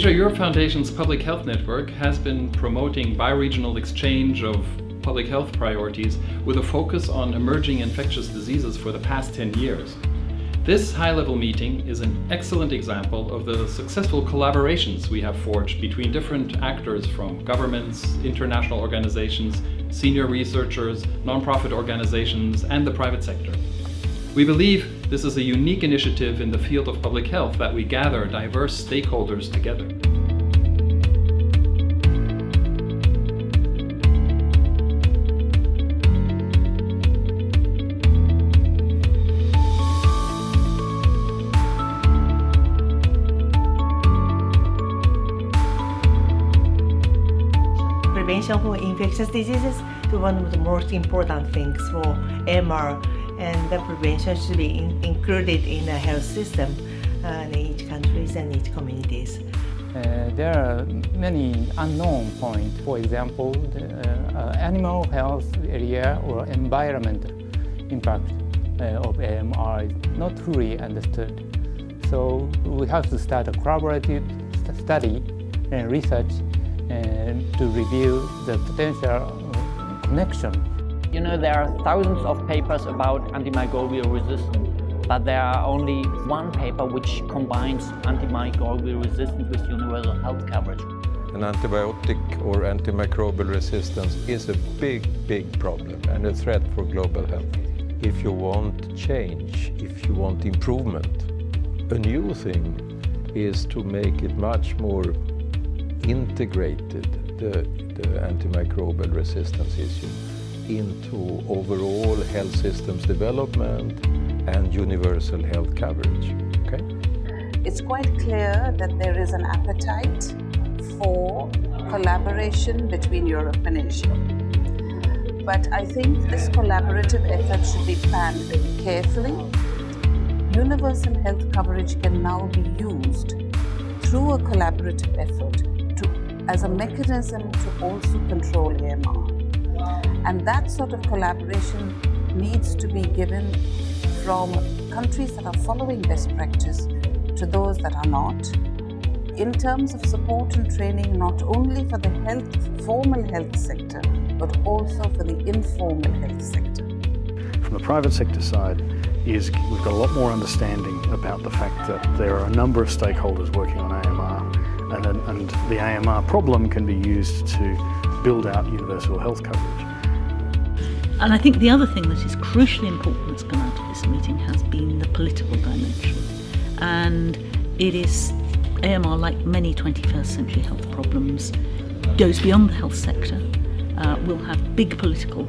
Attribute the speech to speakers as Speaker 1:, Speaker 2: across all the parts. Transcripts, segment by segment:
Speaker 1: Asia Europe Foundation's Public Health Network has been promoting bi-regional exchange of public health priorities with a focus on emerging infectious diseases for the past 10 years. This high-level meeting is an excellent example of the successful collaborations we have forged between different actors from governments, international organizations, senior researchers, non-profit organizations, and the private sector. We believe this is a unique initiative in the field of public health that we gather diverse stakeholders together.
Speaker 2: Prevention for infectious diseases is one of the most important things for AMR, and the prevention should be included in the health system in each countries and each communities.
Speaker 3: There are many unknown points. For example, the animal health area or environmental impact of AMR is not fully understood. So we have to start a collaborative study and research to review the potential connection.
Speaker 4: You know, there are thousands of papers about antimicrobial resistance, but there are only one paper which combines antimicrobial resistance with universal health coverage.
Speaker 5: An antibiotic or antimicrobial resistance is a big problem and a threat for global health. If you want change, if you want improvement, a new thing is to make it much more integrated, the antimicrobial resistance issue, into overall health systems development and universal health coverage. Okay?
Speaker 6: It's quite clear that there is an appetite for collaboration between Europe and Asia. But I think this collaborative effort should be planned very carefully. Universal health coverage can now be used through a collaborative effort as a mechanism to also control AMR. And that sort of collaboration needs to be given from countries that are following best practice to those that are not, in terms of support and training not only for the formal health sector, but also for the informal health sector.
Speaker 7: From the private sector side, we've got a lot more understanding about the fact that there are a number of stakeholders working on AMR, and the AMR problem can be used to build out universal health coverage.
Speaker 8: And I think the other thing that is crucially important that's come out of this meeting has been the political dimension. And it is, AMR, like many 21st century health problems, goes beyond the health sector, will have big political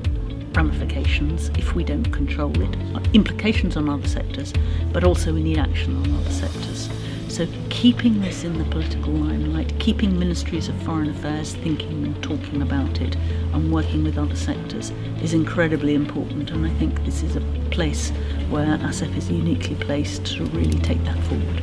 Speaker 8: ramifications if we don't control it, implications on other sectors, but also we need action on other sectors. So keeping this in the political limelight, keeping ministries of foreign affairs thinking and talking about it and working with other sectors is incredibly important, and I think this is a place where ASEF is uniquely placed to really take that forward.